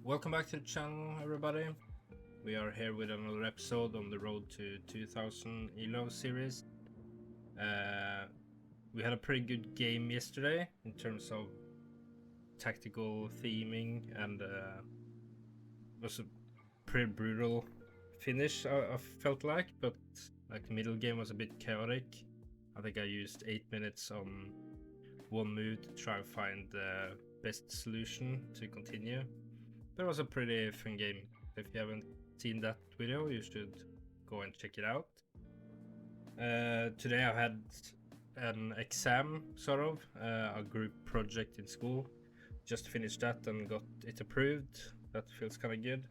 Welcome back to the channel, everybody. We are here with another episode on the road to 2000 ELO series. We had a pretty good game yesterday in terms of tactical theming, and it was a pretty brutal finish, I felt like, but like the middle game was a bit chaotic. I think I used 8 minutes on one move to try and find the best solution to continue. But it was a pretty fun game. If you haven't seen that video, you should go and check it out. Today I had an exam, sort of, a group project in school. Just finished that and got it approved. That feels kind of good.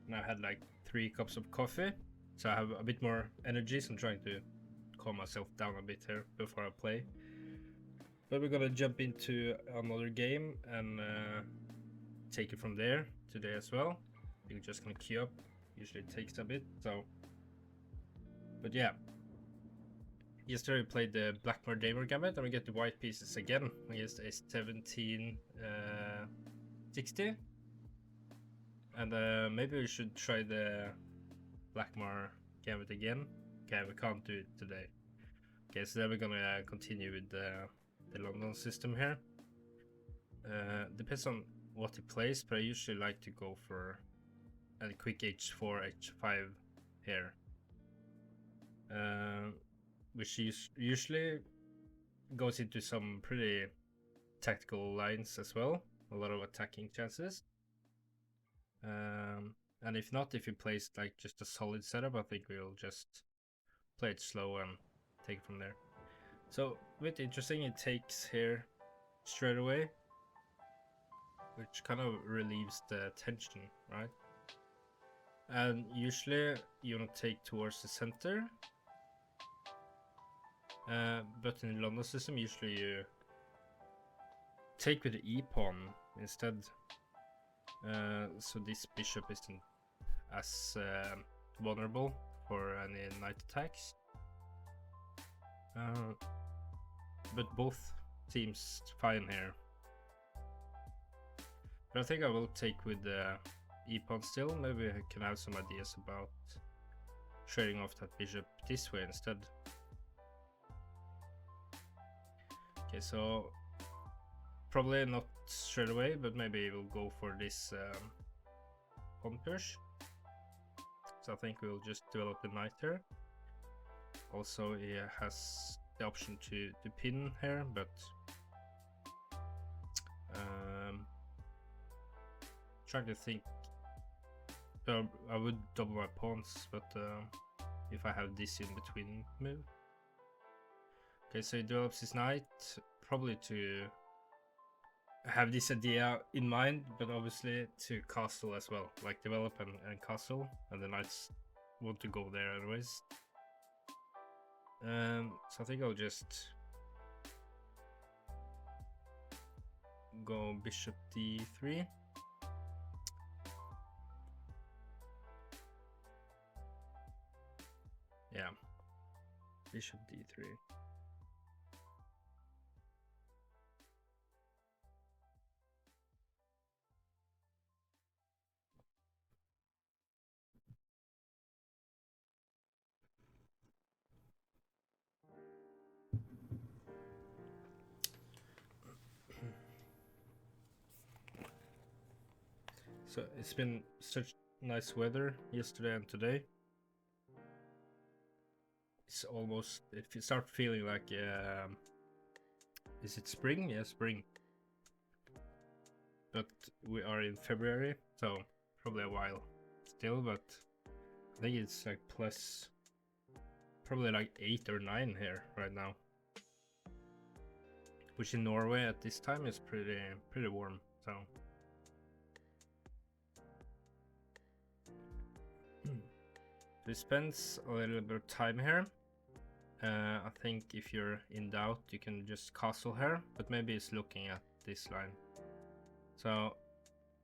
And I had like 3 cups of coffee, so I have a bit more energy. So I'm trying to calm myself down a bit here before I play. But we're gonna jump into another game and take it from there today as well. We're just gonna queue up. Usually it takes a bit, so. But yeah. Yesterday we played the Blackmore Damer Gambit and we get the white pieces again against a 1760. And maybe we should try the Blackmore Gambit again. Okay, we can't do it today. Okay, so then we're gonna continue with the London system here. Depends on what he plays, but I usually like to go for a quick h4, h5 here. Which usually goes into some pretty tactical lines as well. A lot of attacking chances. And if not, if he plays like just a solid setup, I think we'll just play it slow and take it from there. So, a bit interesting, it takes here straight away, which kind of relieves the tension, right? And usually you want to take towards the center, but in the London system usually you take with the e-pawn instead, so this bishop isn't as vulnerable for any knight attacks. But both seems fine here. But I think I will take with the e-pawn still. Maybe I can have some ideas about trading off that bishop this way instead. Okay, so probably not straight away, but maybe we'll go for this pawn push. So I think we'll just develop the knight here. Also, he has the option to pin here, but trying to think. I would double my pawns, but if I have this in between move. Okay, so he develops his knight, probably to have this idea in mind, but obviously to castle as well, like develop and castle, and the knights want to go there anyways. So I think I'll just go bishop d3. Yeah, bishop d3. So it's been such nice weather yesterday and today. It's almost, if you start feeling like, is it spring? Yeah, spring. But we are in February, so probably a while still, but I think it's like plus probably like 8 or 9 here right now. Which in Norway at this time is pretty warm, so. So it spends a little bit of time here. I think if you're in doubt, you can just castle here, but maybe it's looking at this line. So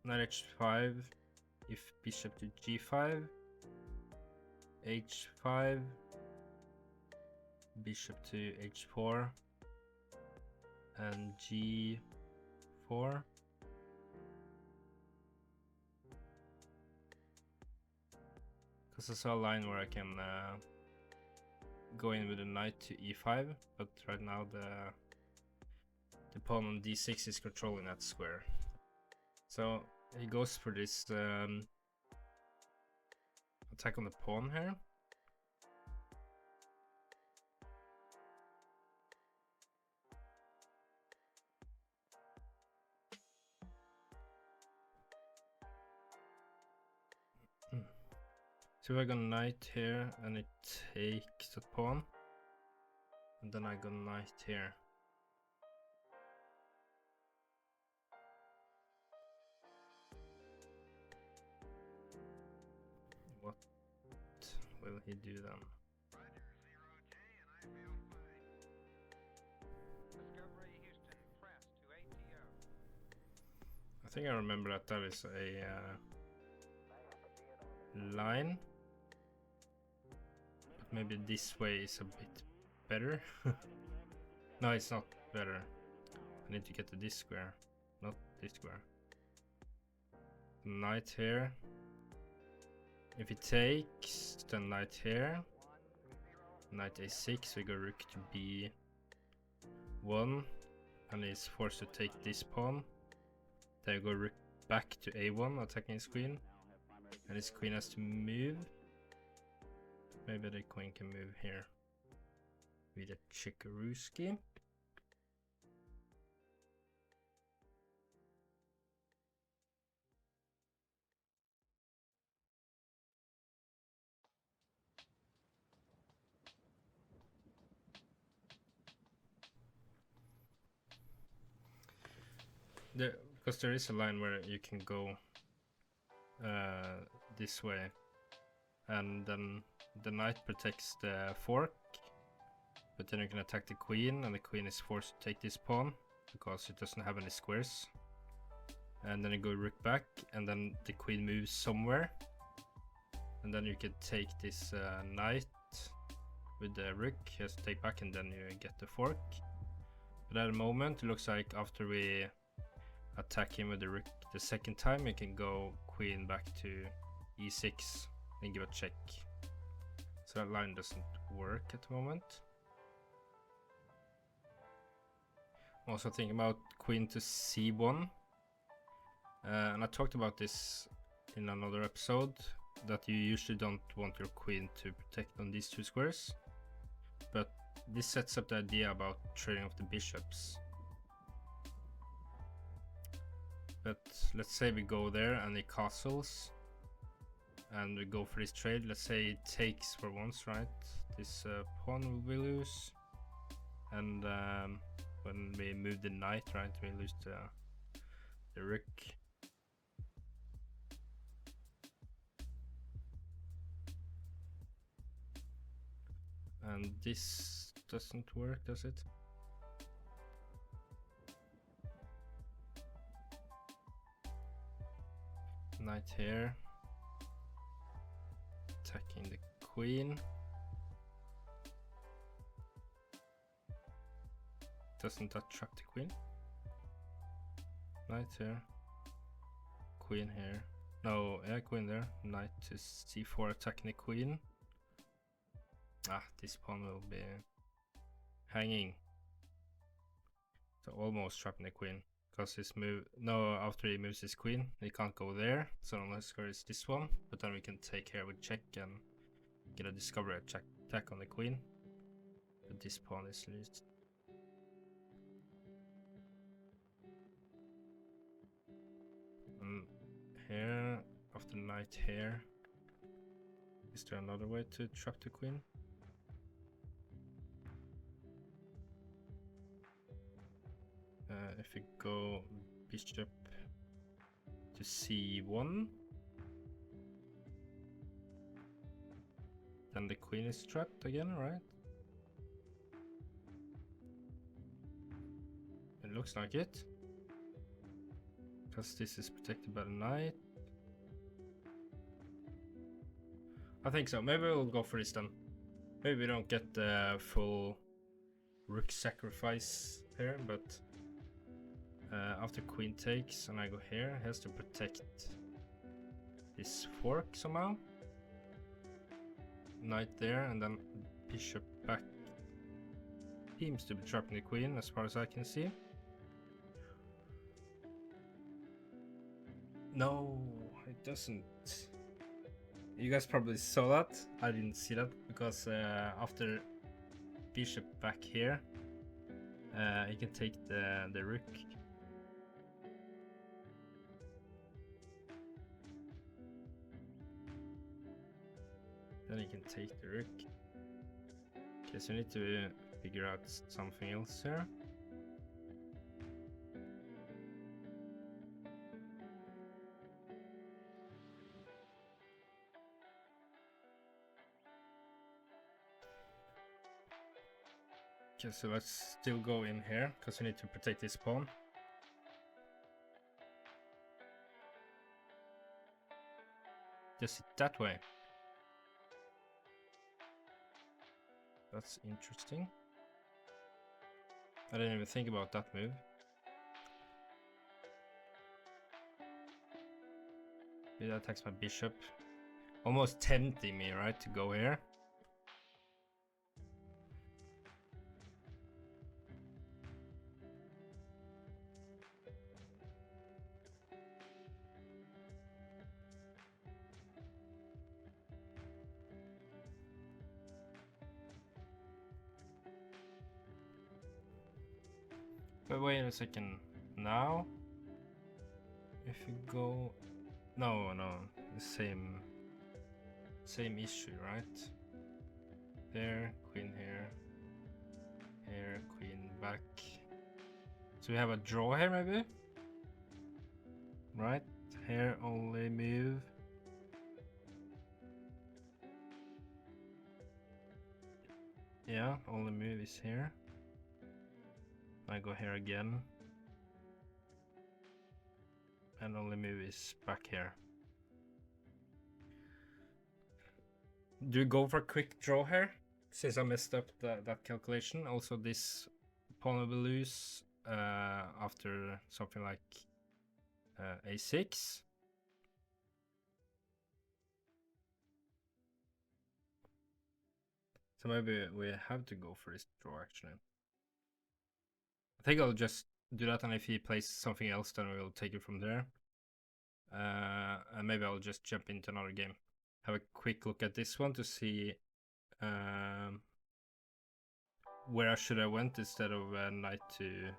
knight h5, if bishop to g5, h5, bishop to h4, and g4. Because I saw a line where I can go in with a knight to e5, but right now the pawn on d6 is controlling that square. So he goes for this attack on the pawn here. So I go knight here and it takes the pawn, and then I go knight here. What will he do then? I think I remember that that is a line. But maybe this way is a bit better. No, it's not better. I need to get to this square, not this square. Knight here. If he takes, then knight here. Knight a6, we go rook to b1, and he's forced to take this pawn. Then we go rook back to a1, attacking his queen, and his queen has to move. Maybe the queen can move here with a Chikaruski. Because there is a line where you can go this way, and then the knight protects the fork, but then you can attack the queen, and the queen is forced to take this pawn because it doesn't have any squares. And then you go rook back, and then the queen moves somewhere, and then you can take this knight with the rook. He has to take back, and then you get the fork. But at the moment, it looks like after we attack him with the rook the second time, you can go queen back to e6 and give a check. So that line doesn't work at the moment. I'm also thinking about queen to c1. And I talked about this in another episode, that you usually don't want your queen to protect on these two squares. But this sets up the idea about trading off the bishops. But let's say we go there and he castles, and we go for this trade. Let's say it takes for once, right? This pawn will lose, and when we move the knight, right, we lose the rook. And this doesn't work, does it? Knight here, attacking the queen. Doesn't that trap the queen? Knight here, queen here. No, yeah, queen there. Knight to c4, attacking the queen. Ah, this pawn will be hanging. So almost trapping the queen. Because his move, no, after he moves his queen, he can't go there. So unless score is this one, but then we can take care with check and get a discovery attack on the queen. But this pawn is lost. And here, after knight here, is there another way to trap the queen? If we go bishop to c1, then the queen is trapped again, right? It looks like it, because this is protected by the knight. I think so. Maybe we'll go for this then. Maybe we don't get the full rook sacrifice here, but after queen takes and I go here, he has to protect this fork somehow. knight there, and then bishop back. Seems to be trapping the queen as far as I can see. No, it doesn't. You guys probably saw that. I didn't see that because after bishop back here, you can take the rook. Then you can take the rook. Okay, so we need to figure out something else here. Okay, so let's still go in here because we need to protect this pawn. Just that way. That's interesting. I didn't even think about that move. It attacks my bishop. Almost tempting me, right, to go here. But wait a second. Now, if you go, no, the same issue, right? There, queen here, here, queen back. So we have a draw here, maybe. Right here, only move. Yeah, only move is here. I go here again. And only move is back here. Do we go for a quick draw here? Since I messed up that calculation. Also, this pawn will lose after something like a6. So maybe we have to go for this draw actually. I think I'll just do that, and if he plays something else, then we'll take it from there. And maybe I'll just jump into another game. Have a quick look at this one to see where I should have went instead of knight to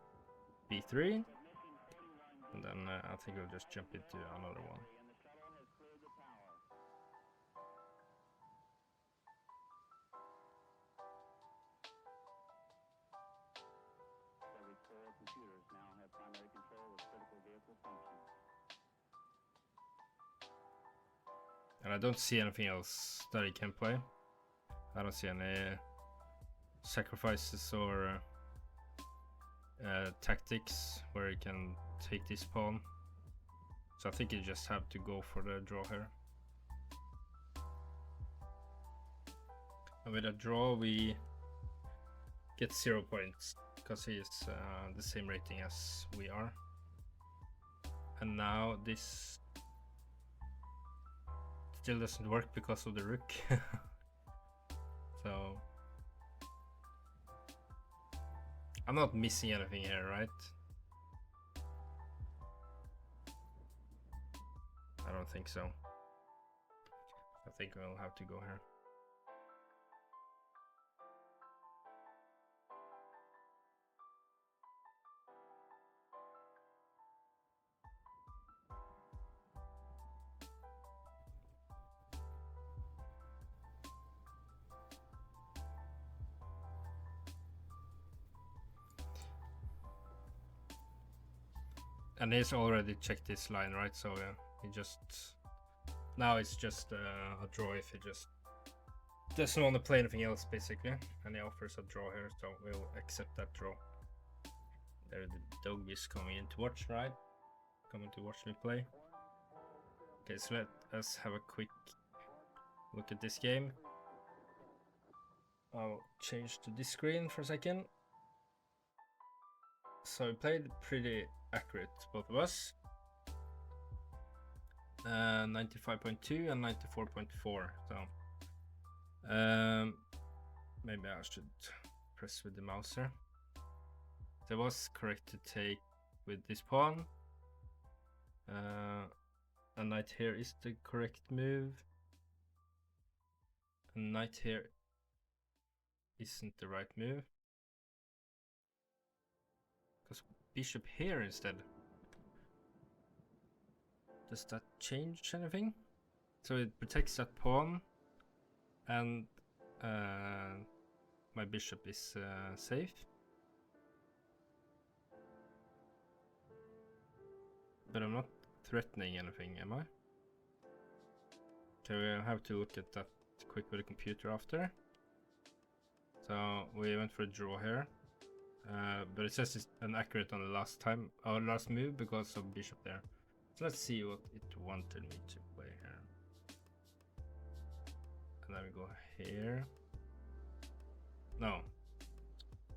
b3. And then I think I'll just jump into another one. And I don't see anything else that he can play. I don't see any sacrifices or tactics where he can take this pawn. So I think you just have to go for the draw here. And with a draw we get 0 points because he is the same rating as we are. And now this still doesn't work because of the rook. So I'm not missing anything here, right? I don't think so. I think we'll have to go here. And he's already checked this line, right? So he just now it's just a draw if he just doesn't want to play anything else, basically. And he offers a draw here, so we'll accept that draw. There the dog is coming in to watch, right? Coming to watch me play. Okay, so let us have a quick look at this game. I'll change to this screen for a second. So we played pretty accurate, both of us. 95.2 and 94.4. So Maybe I should press with the mouse here. That was correct to take with this pawn. A knight here is the correct move. A knight here isn't the right move. Because bishop here instead. Does that change anything? So it protects that pawn, and my bishop is safe. But I'm not threatening anything, am I? Okay, we'll have to look at that quick with the computer after. So we went for a draw here. But it says it's inaccurate on the last move because of bishop there. So let's see what it wanted me to play here. And then we go here. No.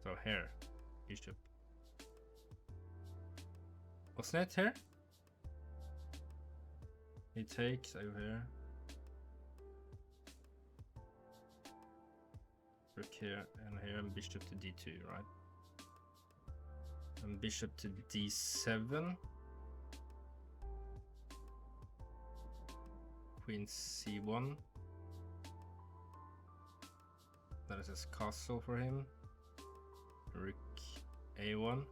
So here, bishop. Wasn't it here? He takes over here. Rook here and here, and bishop to d2, right? And bishop to d7. Queen c1. That is a castle for him. Rook a1.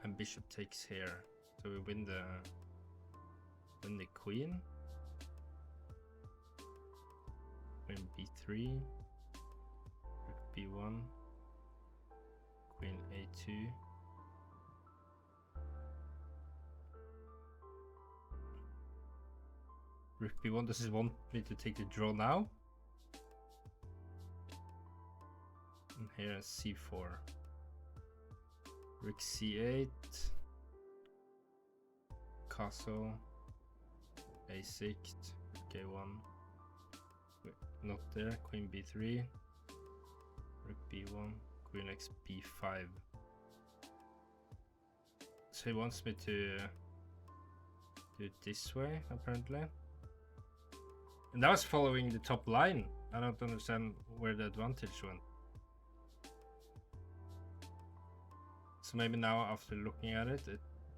And bishop takes here. So we win the queen. Queen b3. Rook b1. Queen a2. Rook b1. Does he want me to take the draw now? And here c4. Rook c8. Castle. a6. Rook a1. Wait, not there. Queen b3. Rook b1. Queen x b5. So he wants me to do it this way, apparently. And that was following the top line. I don't understand where the advantage went. So maybe now, after looking at it,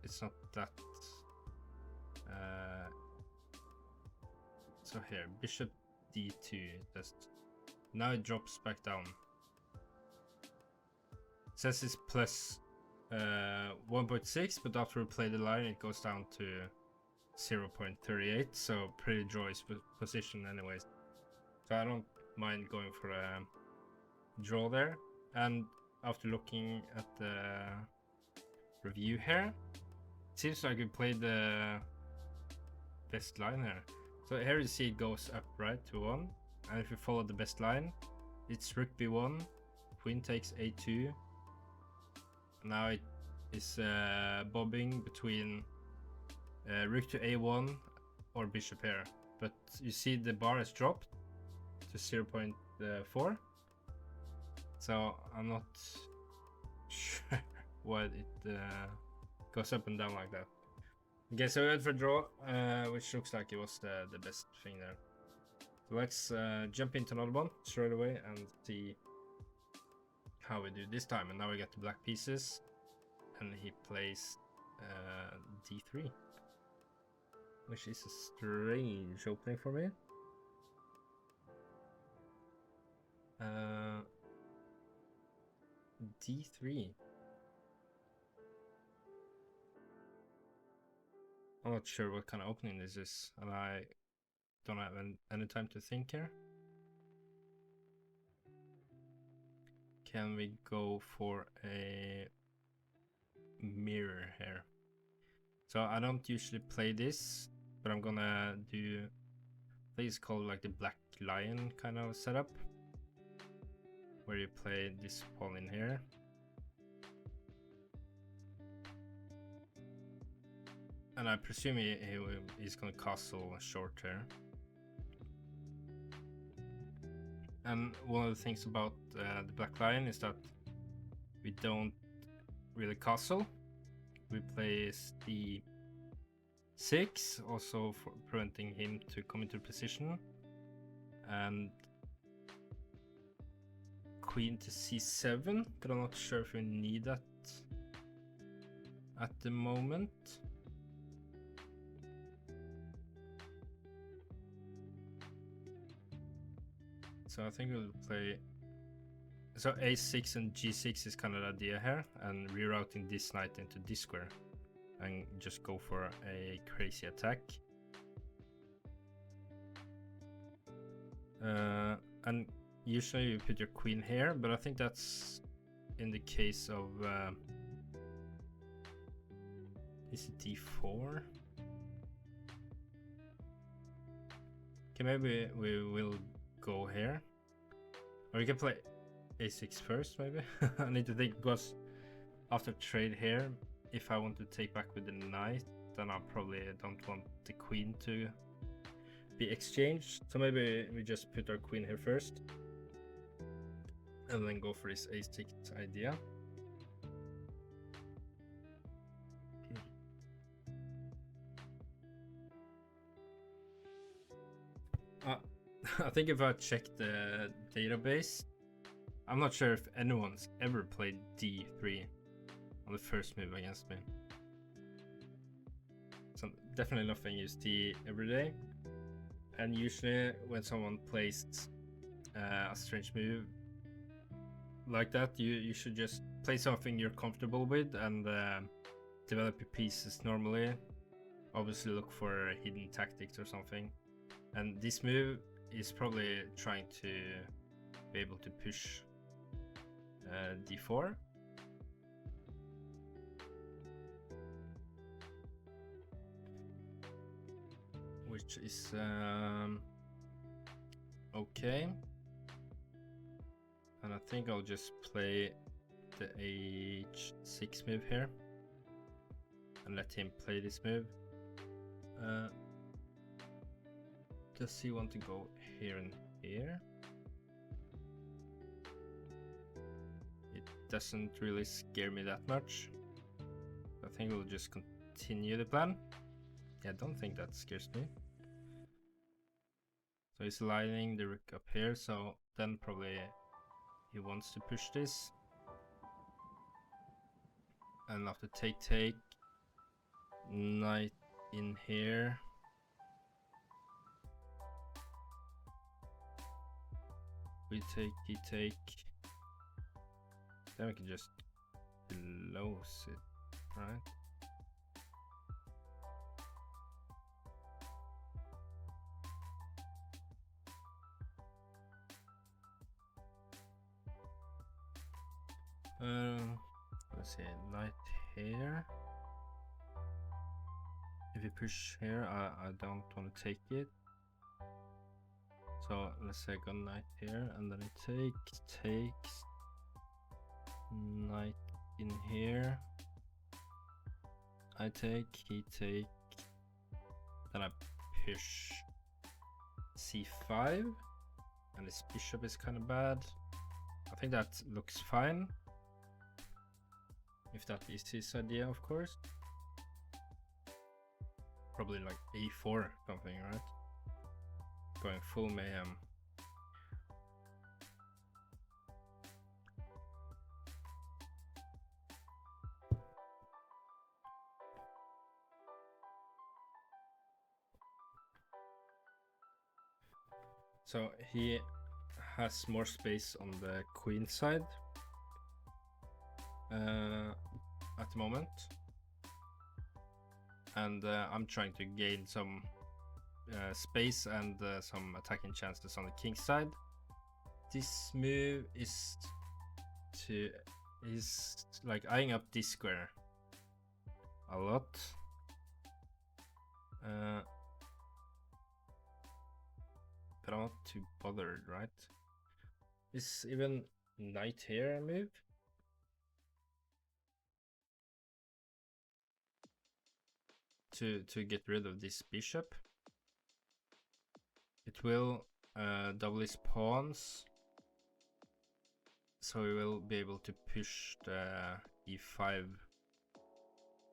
it's not that. So here, bishop d2. Now it drops back down. It says it's plus 1.6, but after we play the line, it goes down to 0.38. So pretty draw his position, anyways. So I don't mind going for a draw there. And after looking at the review here, it seems like we played the best line here. So here you see it goes up, right, to 1. And if you follow the best line, it's rook b1, queen takes a2. Now it is bobbing between rook to a1 or bishop here. But you see the bar has dropped to 0.4. So I'm not sure why it goes up and down like that. Okay, so we went for draw, which looks like it was the best thing there. So let's jump into another one straight away and see how we do this time. And now we get the black pieces, and he plays d3, which is a strange opening for me. d3. I'm not sure what kind of opening this is, and I don't have any time to think here. Can we go for a mirror here? So I don't usually play this, but I'm gonna do this called like the Black Lion kind of setup, where you play this pawn in here. And I presume he's gonna castle short here. And one of the things about the Black Lion is that we don't really castle. We play d6, also for preventing him to come into position. and queen to c7, but I'm not sure if we need that at the moment. So I think we'll play, so a6 and g6 is kind of the idea here, and rerouting this knight into this square and just go for a crazy attack. And usually you put your queen here, but I think that's in the case of is it d4? Okay, maybe we will go here, or we can play a6 first. Maybe I need to think, because after trade here, if I want to take back with the knight, then I probably don't want the queen to be exchanged. So maybe we just put our queen here first and then go for this a6 idea. I think if I check the database, I'm not sure if anyone's ever played d3 on the first move against me. So definitely nothing use d every day. And usually when someone plays a strange move like that, you should just play something you're comfortable with and develop your pieces normally. Obviously look for hidden tactics or something. And this move is probably trying to be able to push d4. Which is okay. And I think I'll just play the h6 move here and let him play this move. Does he want to go here and here? It doesn't really scare me that much. I think we'll just continue the plan. Yeah, I don't think that scares me. So he's lining the rook up here, so then probably he wants to push this. And after take, knight in here. We take, he take. Then we can just close it, right? Let's see, knight here. If you push here, I don't want to take it. So let's say I got knight here, and then it takes, knight in here. I take, he take, then I push c5, and this bishop is kind of bad. I think that looks fine, if that is his idea, of course. Probably like a4 something, right? Going full mayhem. So he has more space on the queen side at the moment, and I'm trying to gain some space and some attacking chances on the king side. This move is like eyeing up this square a lot. But I'm not too bothered, right? Is even knight here a move? To get rid of this bishop. It will double his pawns, so we will be able to push the e5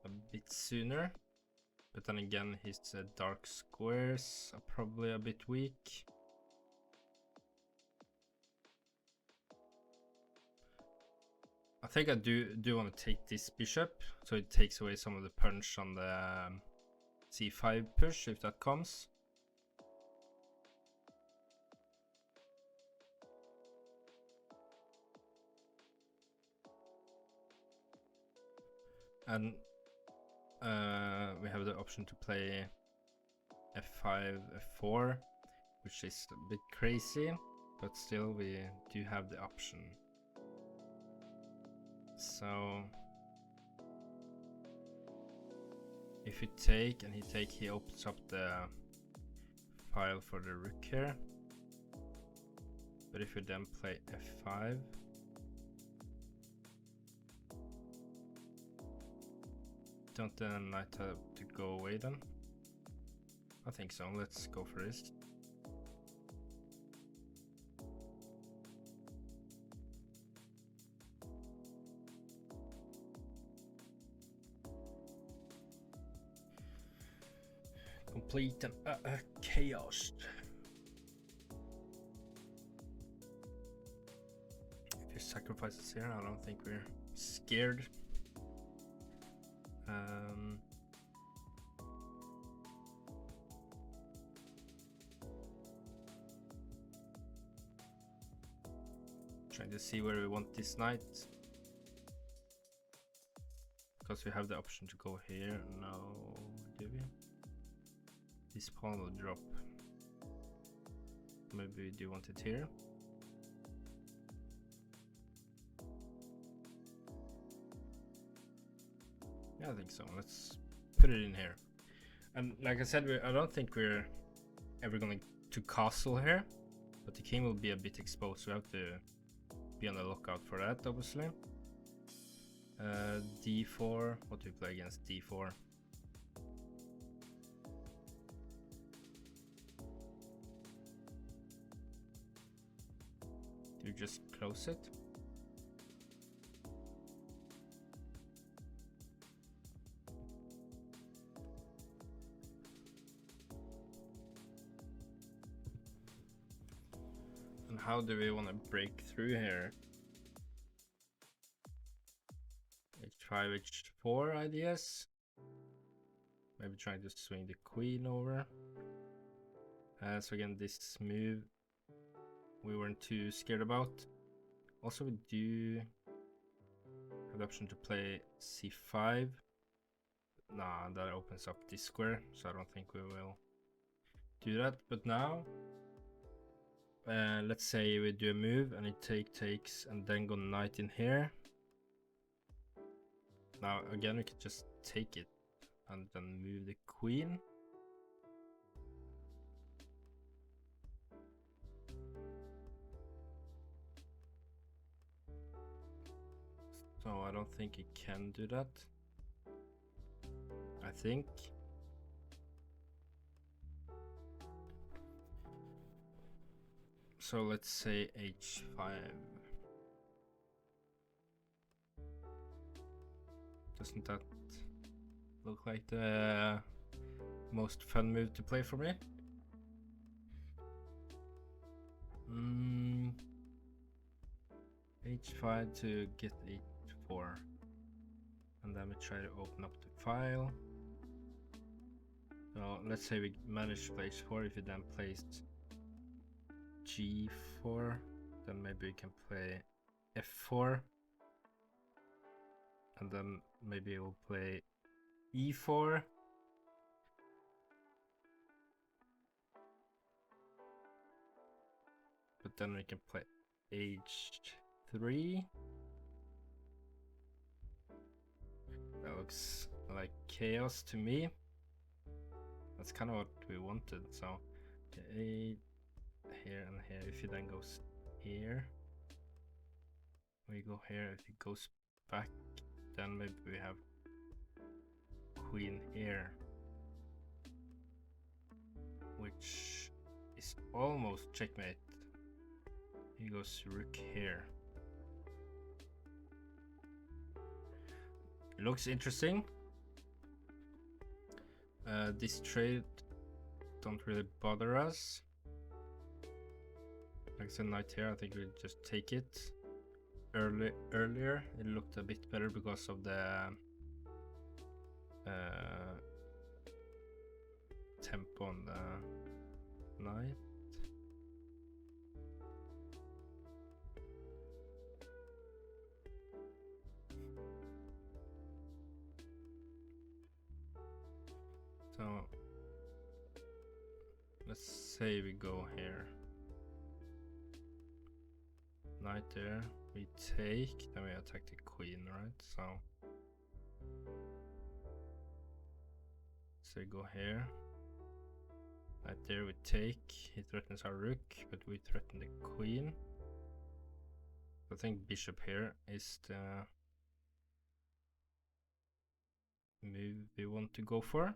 a bit sooner. But then again, his dark squares are probably a bit weak. I think I do want to take this bishop, so it takes away some of the punch on the c5 push if that comes. And we have the option to play f5, f4, which is a bit crazy, but still we do have the option. So if we take and he opens up the file for the rook here. But if we then play f5, don't the knight have to go away then? I think so. Let's go for this. Complete and chaos. If you sacrifice this here, I don't think we're scared. Trying to see where we want this knight, because we have the option to go here. No, do we? This pawn will drop. Maybe we do want it here. Yeah, I think so. Let's put it in here. And like I said, I don't think we're ever going to castle here, but the king will be a bit exposed, so we have to be on the lookout for that, obviously. d4. What do we play against d4? Do you just close it? And how do we want to break through here? h5, h4 ideas. Maybe trying to swing the queen over. So again, this move we weren't too scared about. Also, we do have the option to play c5. Nah, that opens up this square, so I don't think we will do that. But now, let's say we do a move and it takes and then go knight in here. Now again, we could just take it and then move the queen. So I don't think it can do that. I think. So let's say h5. Doesn't that look like the most fun move to play for me? h5 to get h4. And then we try to open up the file. So let's say we manage to play h4. If you then placed g4, then maybe we can play f4. And then maybe we'll play e4. But then we can play h3. That looks like chaos to me. That's kind of what we wanted. So okay, here and here. If he then goes here, we go here. If he goes back, then maybe we have queen here, which is almost checkmate. He goes rook here. It looks interesting. This trade don't really bother us. Like I said, knight here, I think we'll just take it. earlier, it looked a bit better because of the tempo on the knight. So let's say we go here. Knight there, we take, then we attack the queen, right? So we go here. Knight there, we take. He threatens our rook, but we threaten the queen. I think bishop here is the move we want to go for.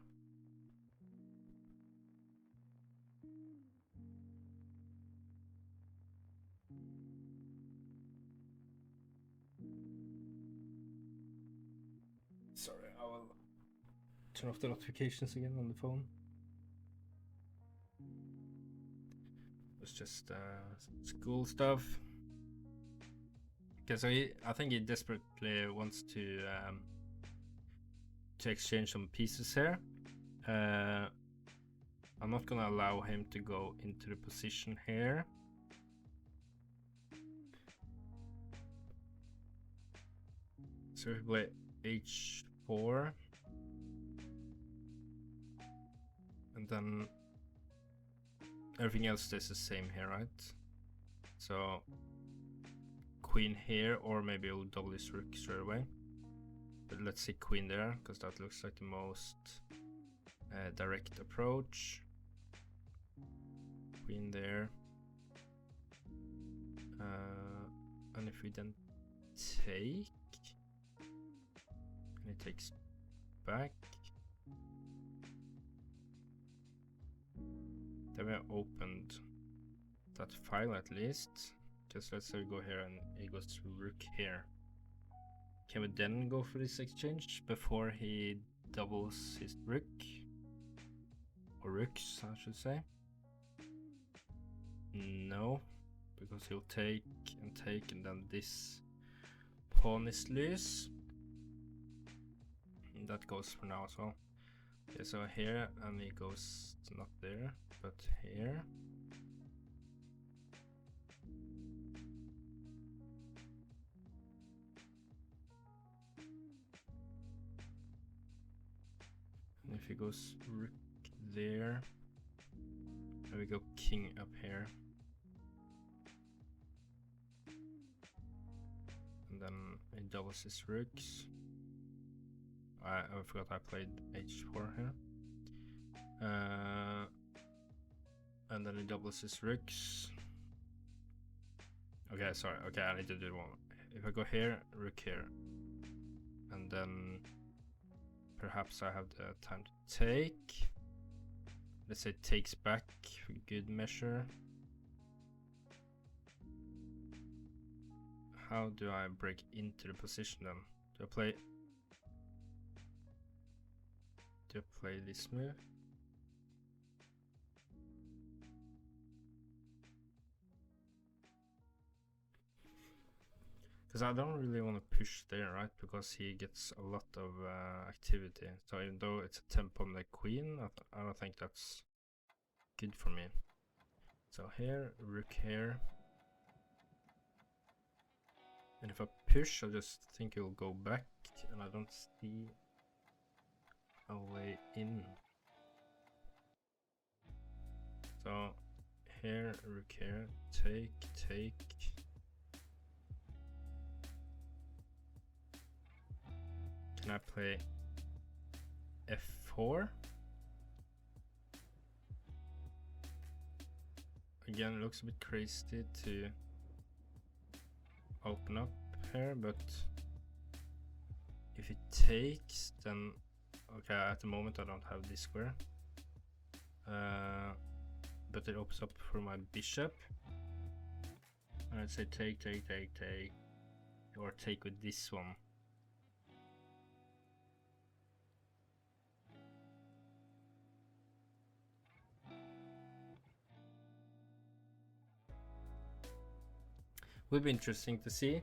Sorry, I will turn off the notifications again on the phone. It's just school stuff. Okay, so I think he desperately wants to exchange some pieces here. I'm not gonna allow him to go into the position here. So we play h4, and then everything else stays the same here, right? So queen here, or maybe we'll double his rook straight away. But let's see queen there, because that looks like the most direct approach. Queen there. And if we then take, and it takes back, then we have opened that file at least. Just let's say we go here and he goes to rook here. Can we then go for this exchange before he doubles his rook? Or rooks, I should say. No, because he'll take, and then this pawn is loose. And that goes for now as well. Okay, so here, and he goes not there, but here. And if he goes rook there, and we go king up here. And then he doubles his rooks. I forgot I played h4 here. And then he doubles his rooks. Okay, sorry. Okay, I need to do one. If I go here, rook here, and then perhaps I have the time to take. Let's say takes back for good measure. How do I break into the position then? Do I play this move? Because I don't really want to push there, right? Because he gets a lot of activity. So even though it's a tempo on the queen, I don't think that's good for me. So here, rook here. And if I push, I just think he'll go back, and I don't see a way in. So here, rook here, take. Can I play f4? Again, it looks a bit crazy to open up here, but if it takes, then okay, at the moment I don't have this square, but it opens up for my bishop. And I'd say take, or take with this one. Would be interesting to see.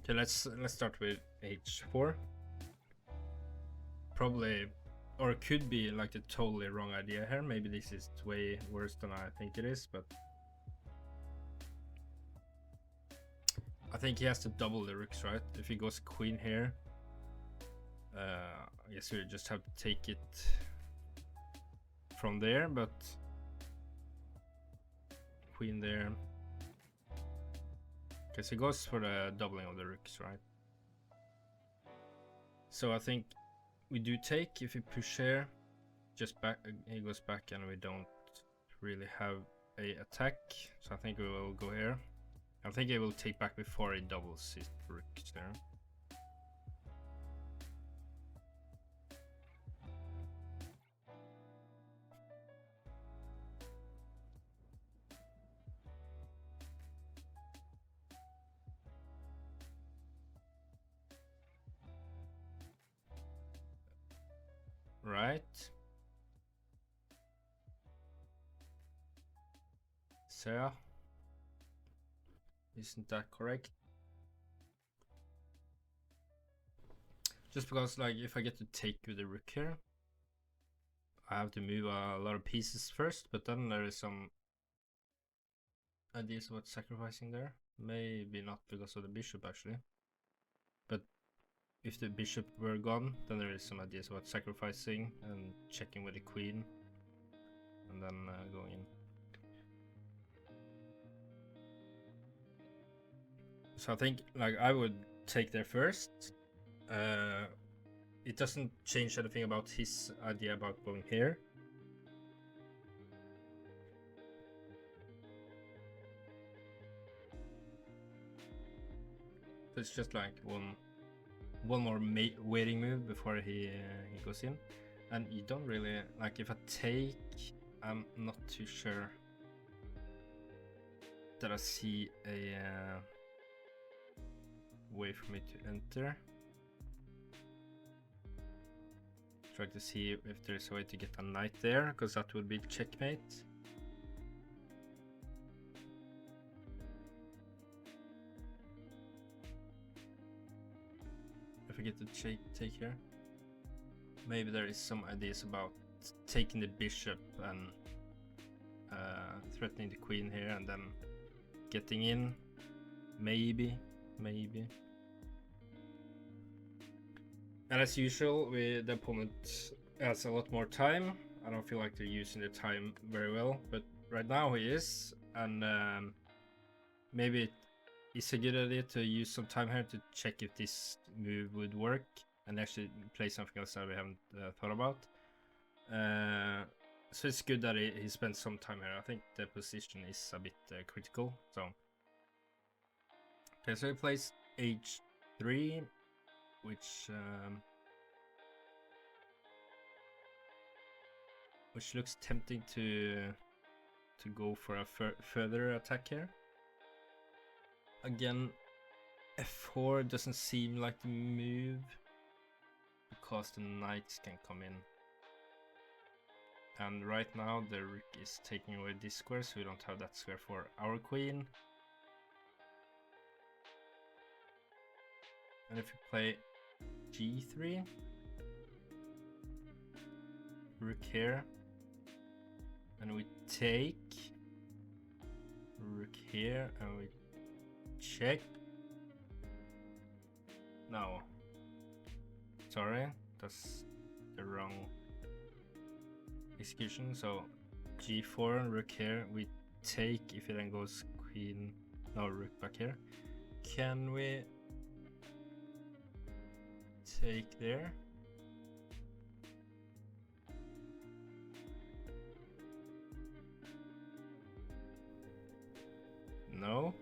Okay, let's start with h4. Probably, or it could be like a totally wrong idea here. Maybe this is way worse than I think it is, but I think he has to double the rooks, right? If he goes queen here, I guess we just have to take it from there, but queen there. Okay, so he goes for the doubling of the rooks, right? So I think we do take if we push here, just back, he goes back and we don't really have a attack. So I think we will go here. I think he will take back before he doubles his rooks there. Right. So, isn't that correct? Just because, like, if I get to take with the rook here, I have to move a lot of pieces first, but then there is some ideas about sacrificing there. Maybe not because of the bishop, actually. But if the bishop were gone, then there is some ideas about sacrificing and checking with the queen, and then going in. So I think, like, I would take there first. It doesn't change anything about his idea about going here. So it's just like one more waiting move before he goes in, and you don't really like. If I take, I'm not too sure that I see a way for me to enter. Try to see if there's a way to get a knight there, because that would be checkmate. If I get to take here, maybe there is some ideas about taking the bishop and threatening the queen here, and then getting in. Maybe. And as usual, the opponent has a lot more time. I don't feel like they're using the time very well, but right now he is, and maybe it's a good idea to use some time here to check if this move would work and actually play something else that we haven't thought about. So it's good that he spent some time here. I think the position is a bit critical. So okay, so he plays h3, which looks tempting to go for a further attack here. Again, f4 doesn't seem like the move because the knights can come in. And right now the rook is taking away this square, so we don't have that square for our queen. And if we play g3, rook here, and we take rook here, and we check. No, sorry, that's the wrong execution. So g4, rook here, we take. If it then goes queen, no, rook back here. Can we take there? No.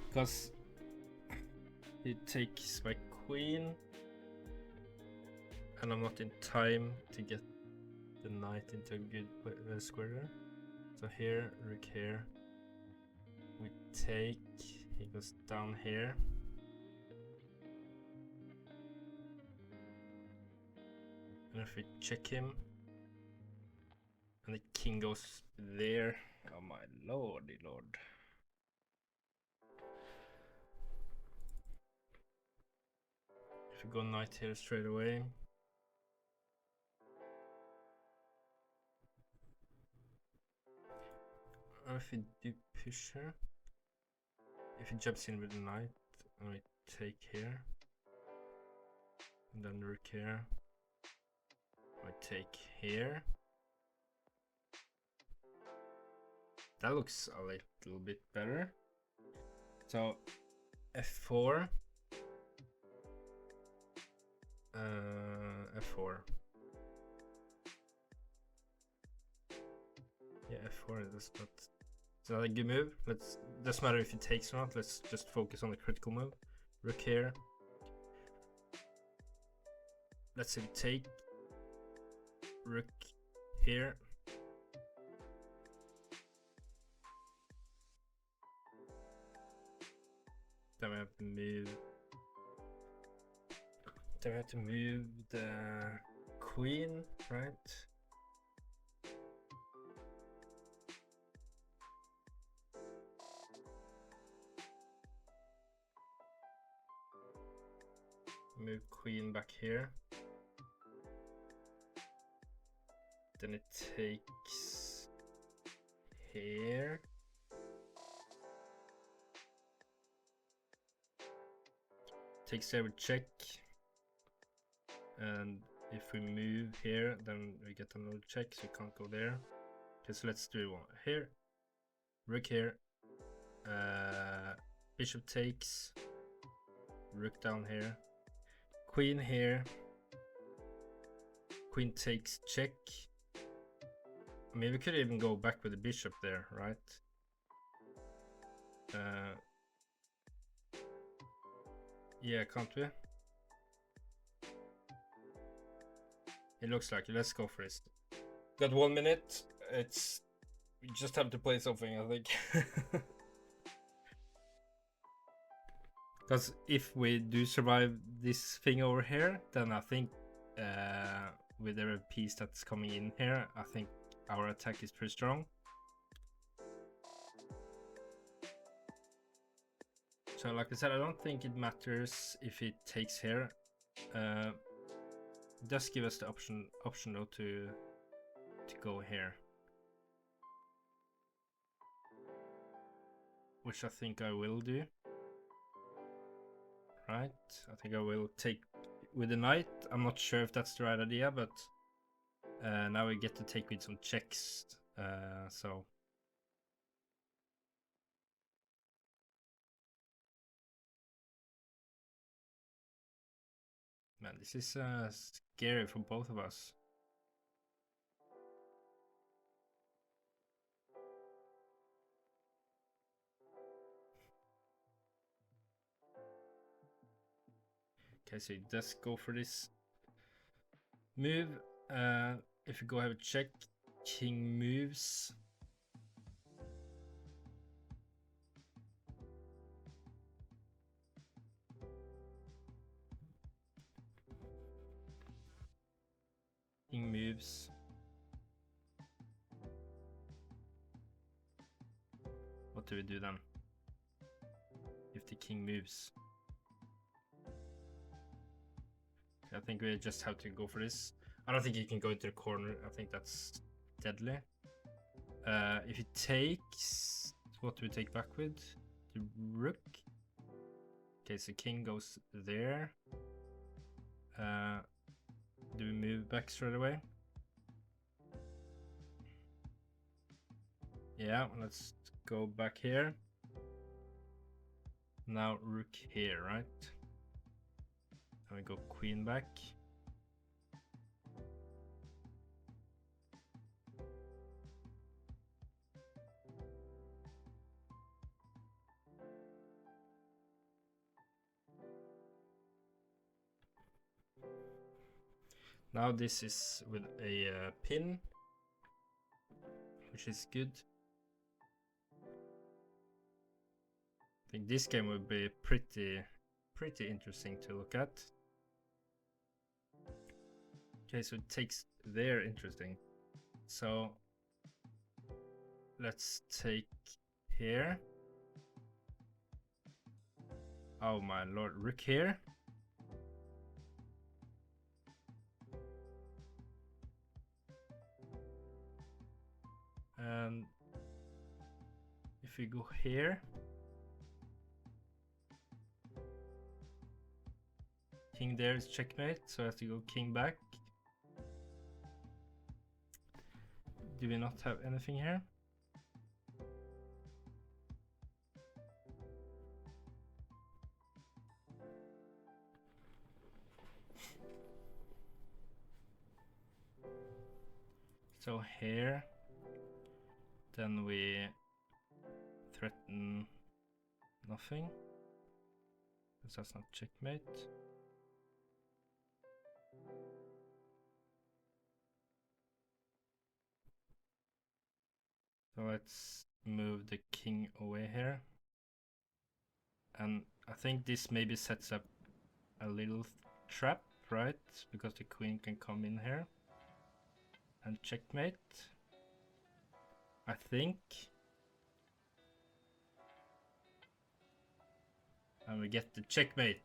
Because he takes my queen, and I'm not in time to get the knight into a good square there. So here, rook here, we take, he goes down here. And if we check him, and the king goes there, oh my lordy lord. If we go knight here straight away. Or if we do push here. If he jumps in with the knight, and we take here. And then rook here. We take here. That looks a little bit better. So f4. F4. Yeah, f4 is not. Is that a good move? Doesn't matter if he takes or not. Let's just focus on the critical move. Rook here. Let's say we take. Rook here. Then we have to move. Then we have to move the queen, right? Move queen back here. Then it takes here. Takes there with check. And if we move here, then we get another check, so we can't go there. Okay, so let's do one here. Rook here. Bishop takes. Rook down here. Queen here. Queen takes check. I mean, we could even go back with the bishop there, right? Yeah, can't we? It looks like it. Let's go for this. Got 1 minute. We just have to play something, I think. Because if we do survive this thing over here, then I think with every piece that's coming in here, I think our attack is pretty strong. So like I said, I don't think it matters if it takes here. Just give us the option though to go here, which I think I will do. Right, I think I will take with the knight. I'm not sure if that's the right idea, but now we get to take with some checks. So man, this is scary for both of us. Okay, so he does go for this move. If you go have a check, king moves. King moves. What do we do then? If the king moves. I think we just have to go for this. I don't think he can go into the corner. I think that's deadly. If he takes, what do we take back with? The rook. Okay, so king goes there. Do we move back straight away? Yeah, let's go back here. Now rook here, right? And we go queen back. Now this is with a pin, which is good. I think this game will be pretty interesting to look at. Okay, so it takes there, interesting. So let's take here. Oh my lord, rook here. here. King there is checkmate, so I have to go king back. Do we not have anything here? So here, then we threaten nothing, because that's not checkmate. So let's move the king away here. And I think this maybe sets up a little trap, right? Because the queen can come in here and checkmate. I think. And we get the checkmate.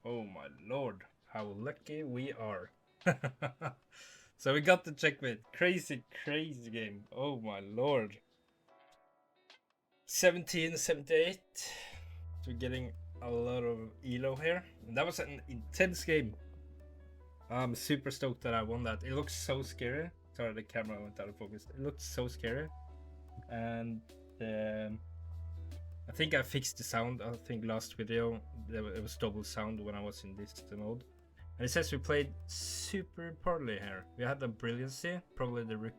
Oh my lord, how lucky we are. So we got the checkmate. Crazy, crazy game. Oh my lord. 17-78. So we're getting a lot of elo here. And that was an intense game. I'm super stoked that I won that. It looks so scary. Sorry, the camera went out of focus. It looked so scary. And I think I fixed the sound. I think last video it was double sound when I was in this mode. And it says we played super poorly here. We had a brilliancy, probably the rook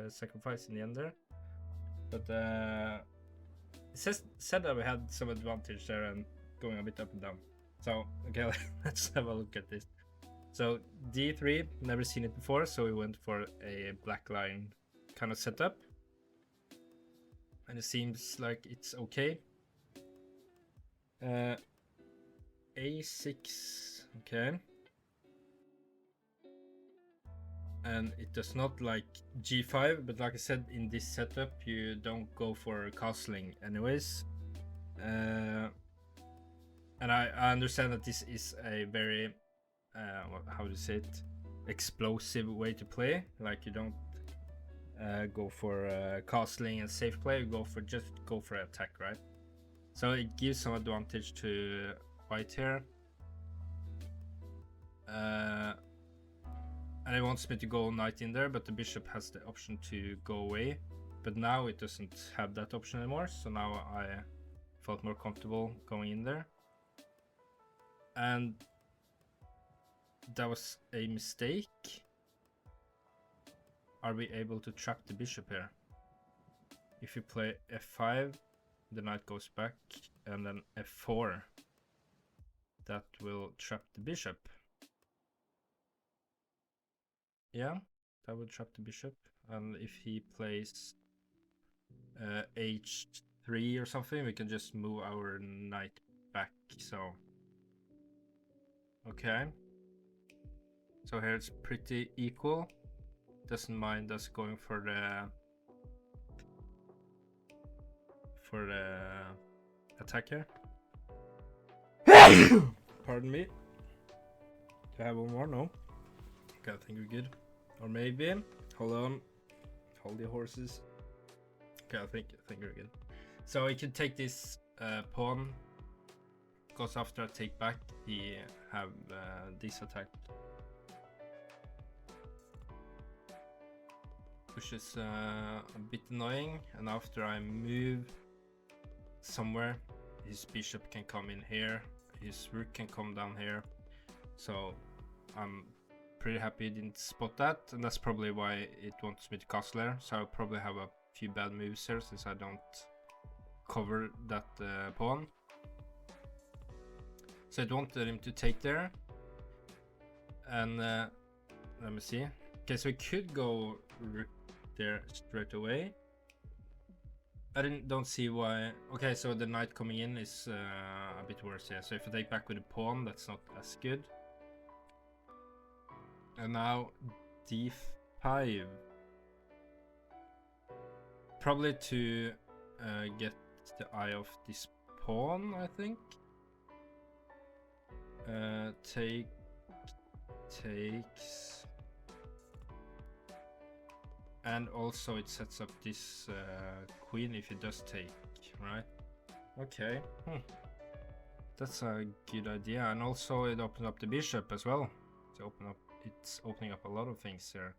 sacrifice in the end there. But it said that we had some advantage there and going a bit up and down. So okay, let's have a look at this. So d3, never seen it before, so we went for a black line kind of setup. And it seems like it's okay. A6, okay. And it does not like g5, but like I said, in this setup you don't go for castling anyways. And I understand that this is a very how to say it, explosive way to play. Like you don't go for castling and safe play, you just go for attack, right? So it gives some advantage to white here. And it wants me to go knight in there, but the bishop has the option to go away. But now it doesn't have that option anymore, so now I felt more comfortable going in there. And that was a mistake. Are we able to trap the bishop here? If you play f5, the knight goes back, and then f4. That will trap the bishop. Yeah, that will trap the bishop. And if he plays h3 or something, we can just move our knight back. So, okay. So here it's pretty equal. Doesn't mind us going for the attack here. Pardon me. Do I have one more? No. Okay, I think we're good. Or maybe. Hold on. Hold the horses. Okay, I think we're good. So he can take this pawn. Because after I take back, he have this attack. Which is a bit annoying. And after I move somewhere, his bishop can come in here. His rook can come down here. So I'm pretty happy he didn't spot that, and that's probably why it wants me to castle there. So I'll probably have a few bad moves here since I don't cover that pawn. So it wanted him to take there. And let me see. Okay, so we could go rook there straight away. I don't see why. Okay, so the knight coming in is a bit worse here. So if I take back with a pawn, that's not as good. And now d5. Probably to get the eye of this pawn, I think. Takes. And also it sets up this queen if it does take. Right. Okay. That's a good idea, and also it opens up the bishop as well. It's opening up a lot of things here.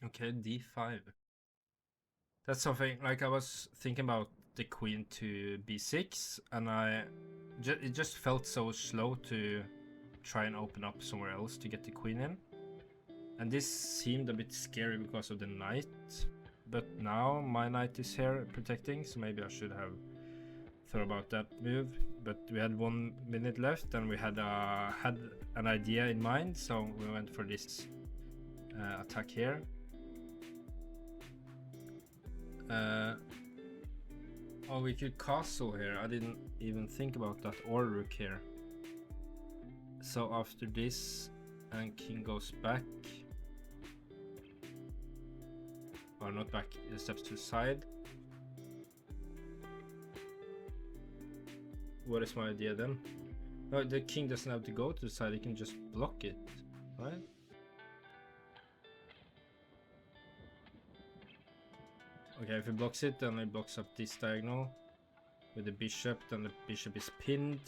Okay, d5. That's something like I was thinking about the queen to b6, and it just felt so slow to try and open up somewhere else to get the queen in. And this seemed a bit scary because of the knight, but now my knight is here protecting, so maybe I should have thought about that move. But we had 1 minute left, and we had an idea in mind, so we went for this attack here. Oh, we could castle here. I didn't even think about that, or rook here. So after this, and king goes back, or not back, steps to the side. What is my idea then? No, the king doesn't have to go to the side, he can just block it, right? Okay, if he blocks it, then he blocks up this diagonal with the bishop, then the bishop is pinned.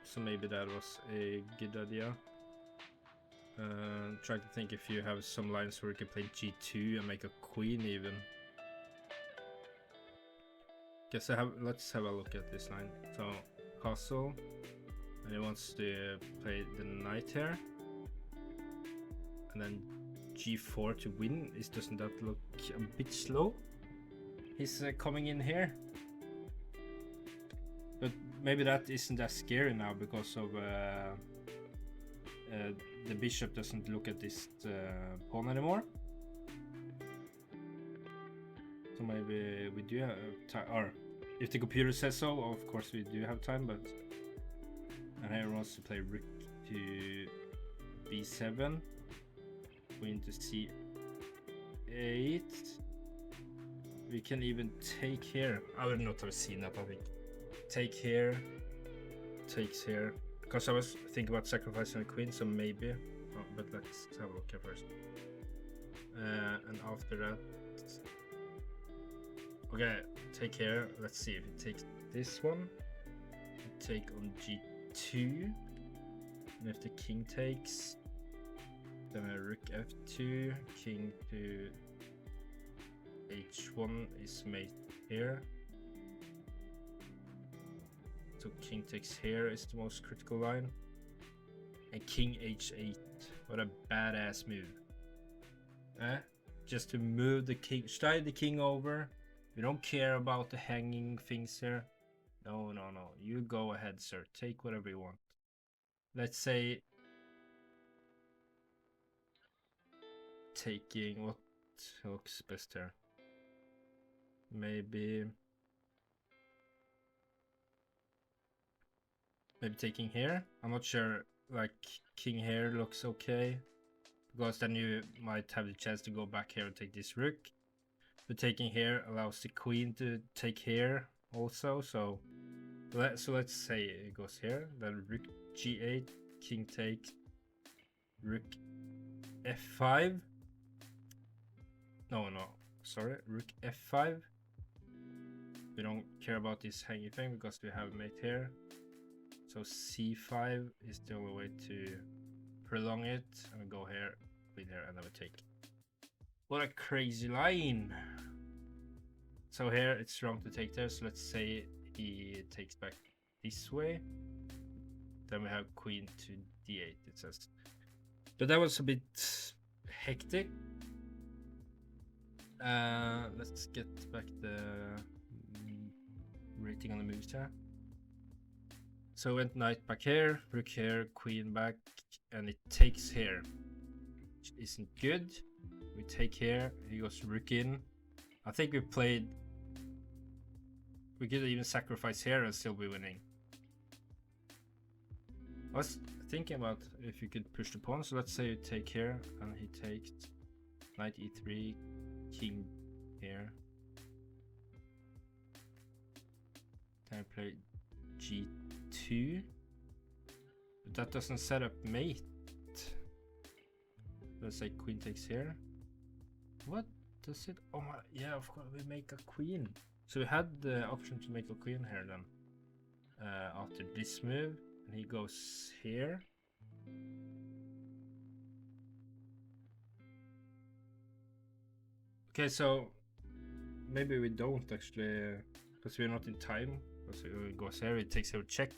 So maybe that was a good idea. Try to think if you have some lines where you can play g2 and make a queen even. Guess let's have a look at this line. So castle, and he wants to play the knight here, and then g4 to win. Doesn't that look a bit slow? He's coming in here, but maybe that isn't as scary now because of the bishop doesn't look at this pawn anymore. So maybe we do have time, or if the computer says so, of course we do have time. But and here he wants to play rook to b7, queen to c8. We can even take here. I would not have seen that, I think. Take here, takes here. Because I was thinking about sacrificing a queen, so maybe. Oh, but let's have a look here first. And after that, okay, take here. Let's see if it takes this one. Take on g2, and if the king takes, then a rook f2, king to h1 is mate here. So king takes here is the most critical line. And king h8. What a badass move. Just to move the king, slide the king over. We don't care about the hanging things here. No. You go ahead, sir. Take whatever you want. Let's say taking what looks best here. Maybe taking here. I'm not sure, like king here looks okay, because then you might have the chance to go back here and take this rook. But taking here allows the queen to take here also. So let's say it goes here, then rook g8, king takes, rook f5. No, sorry, rook f5. We don't care about this hanging thing because we have a mate here. So c5 is the only way to prolong it, and we go here, queen here, and then we take. What a crazy line! So here it's wrong to take there, so let's say he takes back this way. Then we have queen to d8, it says. But that was a bit hectic. Let's get back the rating on the moves here. So went knight back here, rook here, queen back, and it takes here, which isn't good. We take here, he goes rook in. I think we could even sacrifice here and still be winning. I was thinking about if you could push the pawn, so let's say you take here, and he takes knight e3, king here. Then I play g2, but that doesn't set up mate. Let's say queen takes here. What does it? Oh my, yeah, of course we make a queen. So we had the option to make a queen here then. After this move, and he goes here. Okay, so maybe we don't actually, because we're not in time. Because he goes here, it takes our check.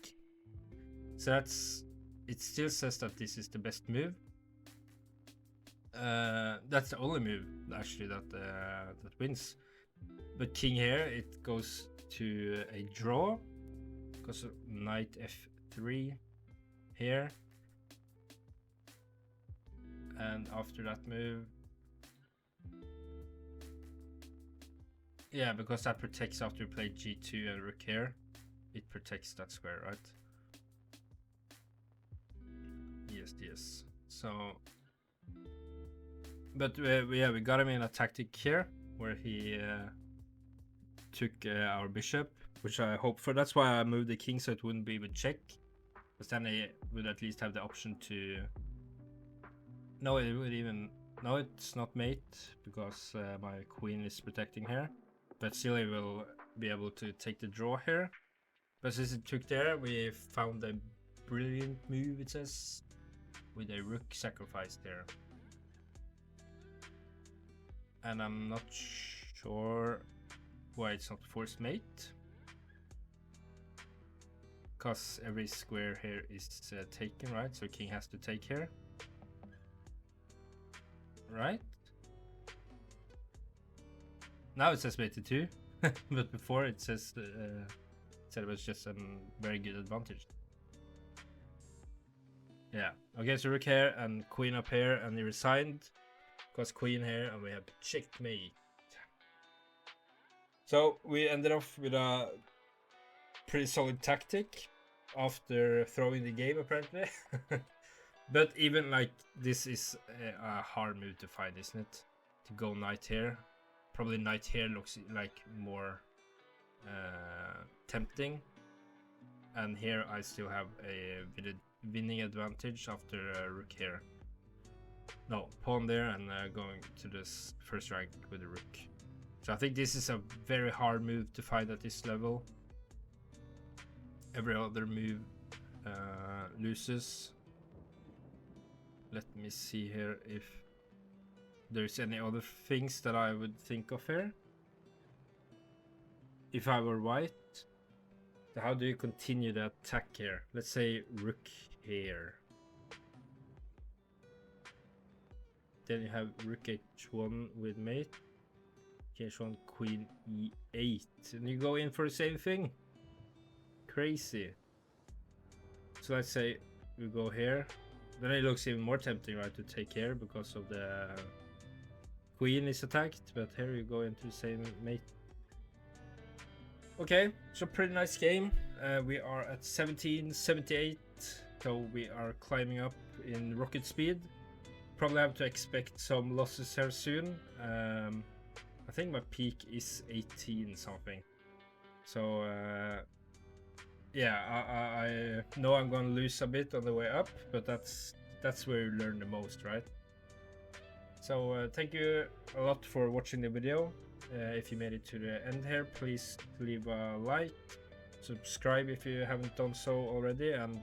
So that's, it still says that this is the best move. That's the only move actually that that wins. But king here, it goes to a draw because of knight f3 here, and after that move, yeah, because that protects after you play g2 and rook here, it protects that square, right? Yes. So, but yeah, we got him in a tactic here where he took our bishop, which I hope for. That's why I moved the king, so it wouldn't be with check, because then he would at least have the option to. No, it would even. No, it's not mate because my queen is protecting here, but still he will be able to take the draw here. But since it took there, we found a brilliant move, it says, with a rook sacrifice there. And I'm not sure why it's not forced mate, because every square here is taken, right? So king has to take here, right? Now it says mate 2, but before it says said it was just a very good advantage. Yeah. Okay, so rook here and queen up here, and he resigned because queen here, and we have checkmate. So we ended off with a pretty solid tactic after throwing the game, apparently. But even like this is a hard move to find, isn't it? To go knight here. Probably knight here looks like more tempting. And here I still have a winning advantage after rook here. No, pawn there and going to this first rank with the rook. So I think this is a very hard move to find at this level. Every other move loses. Let me see here if there's any other things that I would think of here. If I were white, how do you continue the attack here? Let's say rook here. Then you have rook h1 with mate. H1, queen e8. And you go in for the same thing. Crazy. So let's say we go here. Then it looks even more tempting, right, to take here because of the queen is attacked. But here you go into the same mate. Okay, so pretty nice game. We are at 1778, so we are climbing up in rocket speed. Probably have to expect some losses here soon. I think my peak is 18 something. So yeah, I know I'm gonna lose a bit on the way up, but that's where you learn the most, right? So thank you a lot for watching the video. If you made it to the end here, please leave a like, subscribe if you haven't done so already, and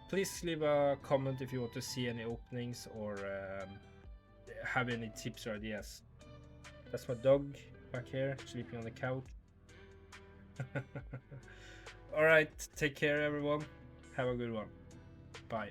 please leave a comment if you want to see any openings or have any tips or ideas. That's my dog back here, sleeping on the couch. Alright, take care everyone. Have a good one. Bye.